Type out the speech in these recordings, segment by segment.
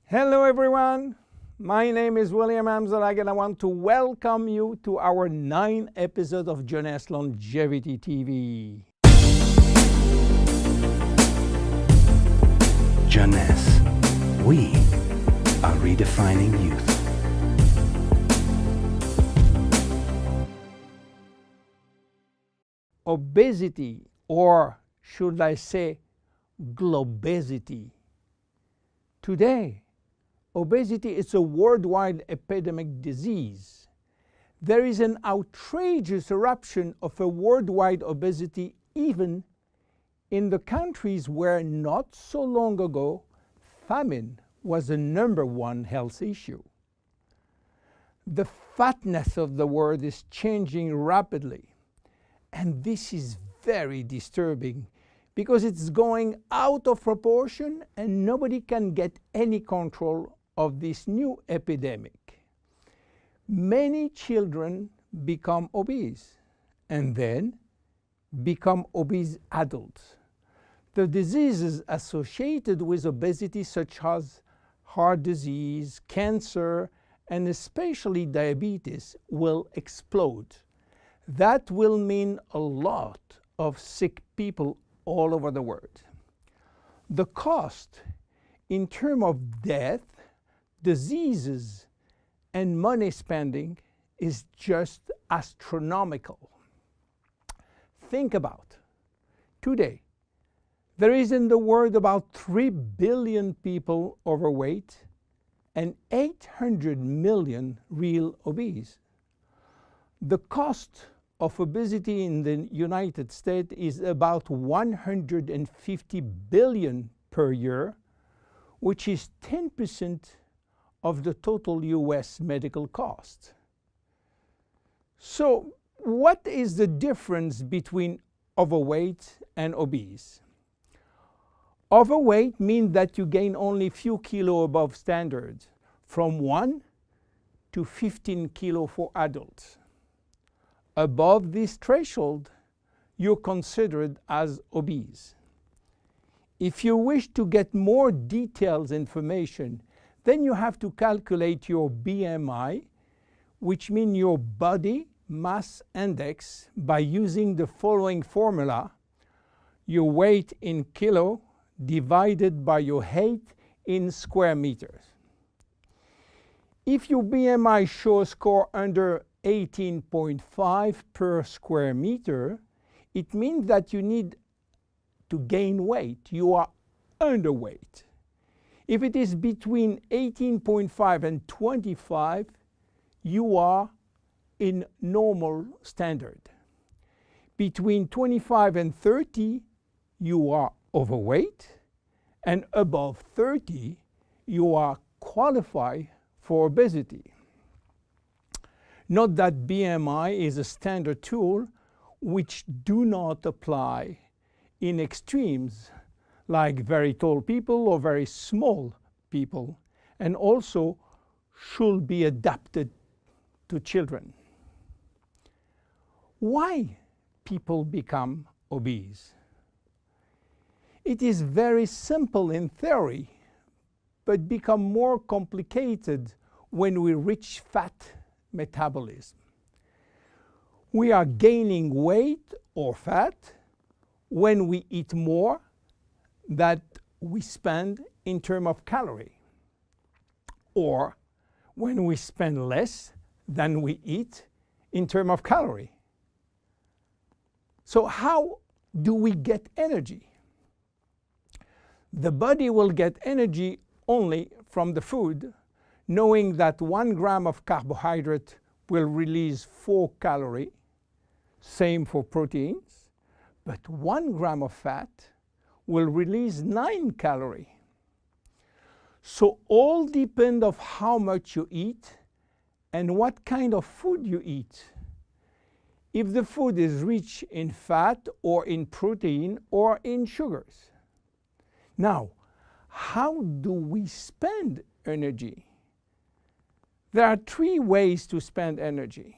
Hello everyone, my name is William Amzalag and I want to welcome you to our 9th episode of Jeunesse Longevity TV. Jeunesse, we are redefining youth. Obesity, or should I say globesity. Today, obesity is a worldwide epidemic disease. There is an outrageous eruption of a worldwide obesity even in the countries where not so long ago famine was the #1 health issue. The fatness of the world is changing rapidly, and this is very disturbing because it's going out of proportion and nobody can get any control of this new epidemic. Many children become obese and then become obese adults. The diseases associated with obesity, such as heart disease, cancer, and especially diabetes, will explode. That will mean a lot of sick people all over the world. The cost in terms of death, diseases, and money spending is just astronomical. Think about today, there is in the world about 3 billion people overweight and 800 million real obese. The cost of obesity in the United States is about 150 billion per year, which is 10% of the total US medical cost. So what is the difference between overweight and obese? Overweight means that you gain only few kilos above standard, from 1 to 15 kilos for adults. Above this threshold, you're considered as obese. If you wish to get more detailed information, then you have to calculate your BMI, which means your body mass index, by using the following formula: your weight in kilo divided by your height in square meters. If your BMI shows score under 18.5 per square meter, it means that you need to gain weight. You are underweight. If it is between 18.5 and 25, you are in normal standard. Between 25 and 30, you are overweight, and above 30, you are qualified for obesity. Note that BMI is a standard tool which do not apply in extremes like very tall people or very small people, and also should be adapted to children. Why people become obese? It is very simple in theory, but become more complicated when we reach fat metabolism. We are gaining weight or fat when we eat more than we spend in terms of calorie, or when we spend less than we eat in terms of calorie. So how do we get energy? The body will get energy only from the food, knowing that 1 gram of carbohydrate will release 4 calories, same for proteins, but 1 gram of fat will release 9 calories. So all depend on how much you eat and what kind of food you eat. If the food is rich in fat or in protein or in sugars. Now, how do we spend energy? There are 3 ways to spend energy.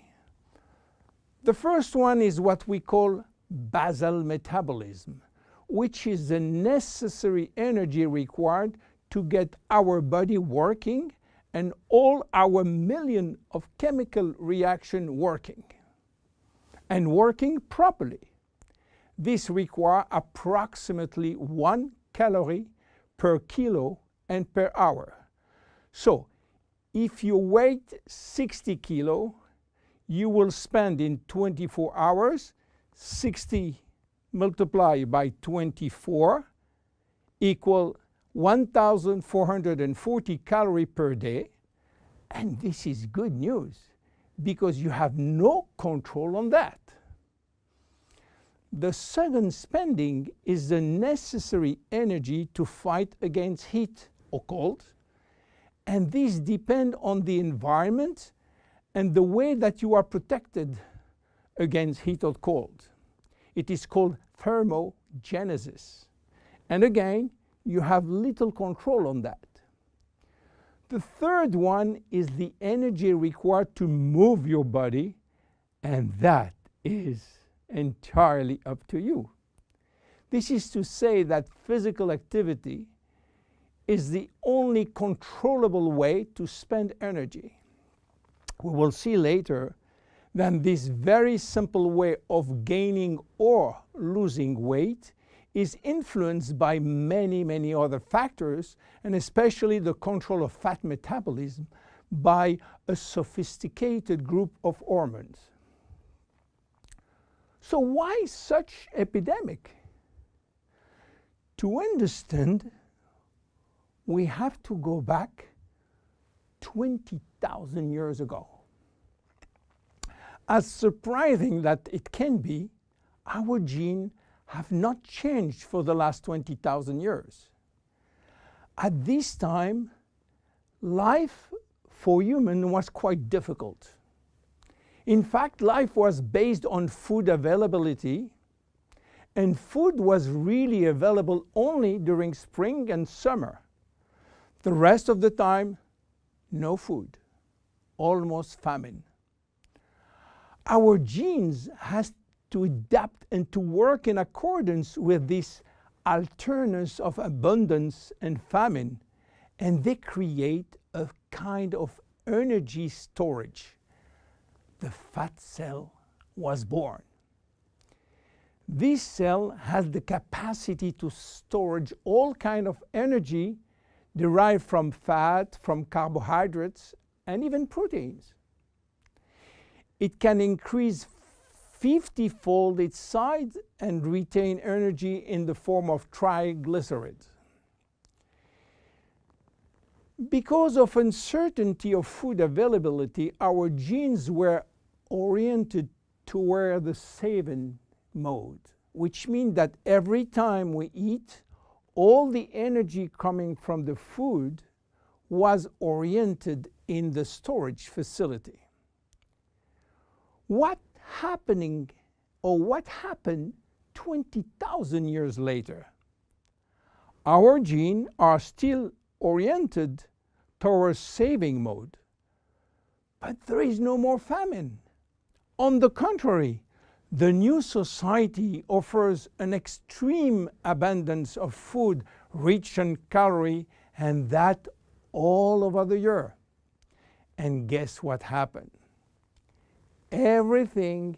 The first one is what we call basal metabolism, which is the necessary energy required to get our body working and all our million of chemical reaction working and working properly. This requires approximately 1 calorie per kilo and per hour. So if you weigh 60 kilo, you will spend in 24 hours 60 multiplied by 24 equal 1,440 calories per day. And this is good news because you have no control on that. The second spending is the necessary energy to fight against heat or cold. And these depend on the environment and the way that you are protected against heat or cold. It is called thermogenesis. And again, you have little control on that. The third one is the energy required to move your body, and that is entirely up to you. This is to say that physical activity is the only controllable way to spend energy. We will see later that this very simple way of gaining or losing weight is influenced by many, many other factors, and especially the control of fat metabolism by a sophisticated group of hormones. So why such epidemic? To understand, we have to go back 20,000 years ago. As surprising that it can be, our genes have not changed for the last 20,000 years. At this time, life for humans was quite difficult. In fact, life was based on food availability, and food was really available only during spring and summer. The rest of the time, no food, almost famine. Our genes has to adapt and to work in accordance with this alternance of abundance and famine, and they create a kind of energy storage. The fat cell was born. This cell has the capacity to store all kinds of energy derived from fat, from carbohydrates, and even proteins. It can increase 50-fold its size and retain energy in the form of triglycerides. Because of uncertainty of food availability, our genes were oriented toward the saving mode, which means that every time we eat, all the energy coming from the food was oriented in the storage facility. What happened 20,000 years later? Our genes are still oriented towards saving mode, but there is no more famine. On the contrary, the new society offers an extreme abundance of food rich in calories, and that all over the year. And guess what happened? Everything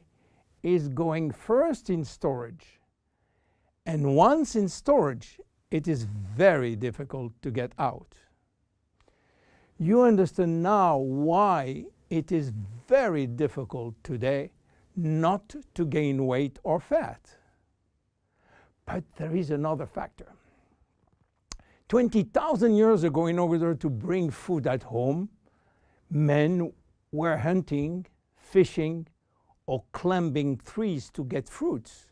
is going first in storage. And once in storage, it is very difficult to get out. You understand now why it is very difficult today not to gain weight or fat. But there is another factor. 20,000 years ago, in order to bring food at home, men were hunting, fishing, or climbing trees to get fruits.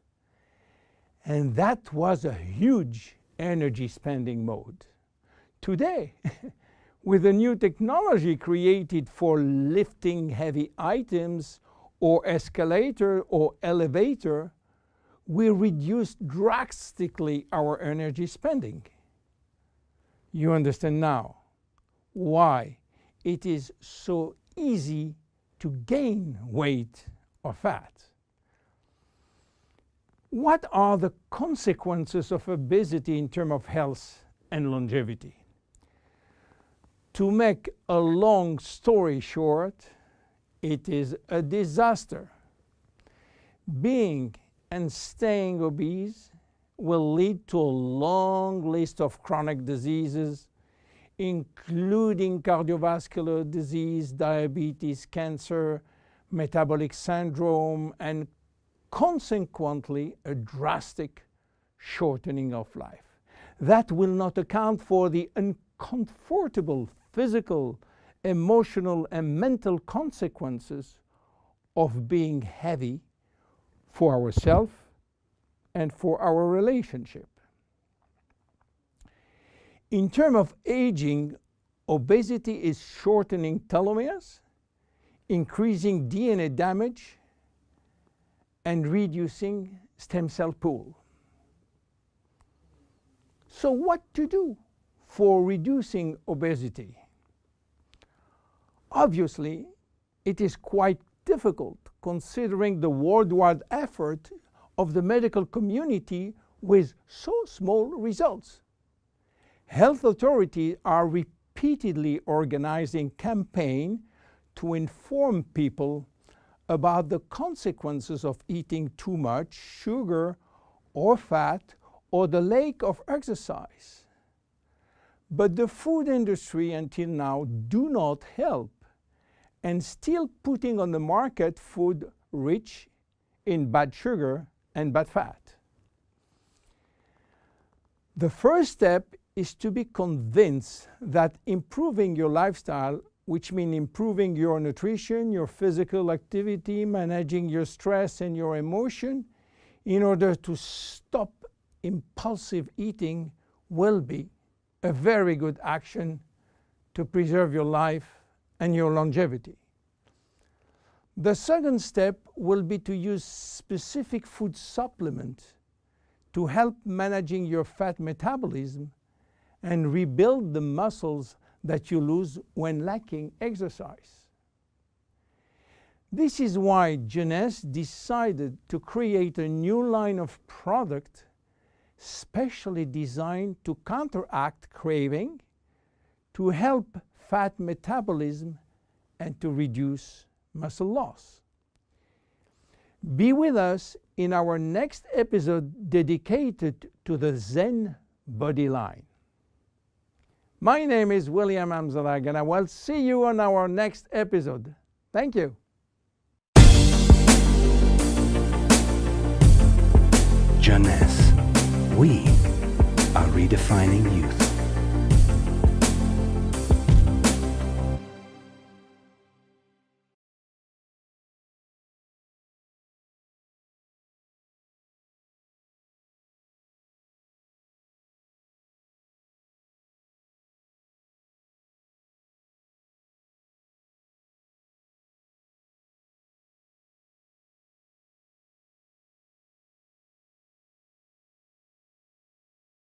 And that was a huge energy spending mode. Today, with a new technology created for lifting heavy items or escalator or elevator, we reduce drastically our energy spending. You understand now why it is so easy to gain weight or fat. What are the consequences of obesity in terms of health and longevity? To make a long story short, it is a disaster. Being and staying obese will lead to a long list of chronic diseases, including cardiovascular disease, diabetes, cancer, metabolic syndrome, and consequently a drastic shortening of life. That will not account for the uncomfortable physical, emotional, and mental consequences of being heavy for ourselves and for our relationship. In terms of aging, obesity is shortening telomeres, increasing DNA damage, and reducing stem cell pool. So what to do for reducing obesity? Obviously, it is quite difficult considering the worldwide effort of the medical community with so small results. Health authorities are repeatedly organizing campaigns to inform people about the consequences of eating too much sugar or fat or the lack of exercise. But the food industry until now do not help and still putting on the market food rich in bad sugar and bad fat. The first step is to be convinced that improving your lifestyle, which means improving your nutrition, your physical activity, managing your stress and your emotion, in order to stop impulsive eating, will be a very good action to preserve your life and your longevity. The second step will be to use specific food supplements to help managing your fat metabolism and rebuild the muscles that you lose when lacking exercise. This is why Jeunesse decided to create a new line of product specially designed to counteract craving, to help fat metabolism, and to reduce muscle loss. Be with us in our next episode dedicated to the Zen body line. My name is William Amzalag, and I will see you on our next episode. Thank you. Jeunesse. We are redefining youth.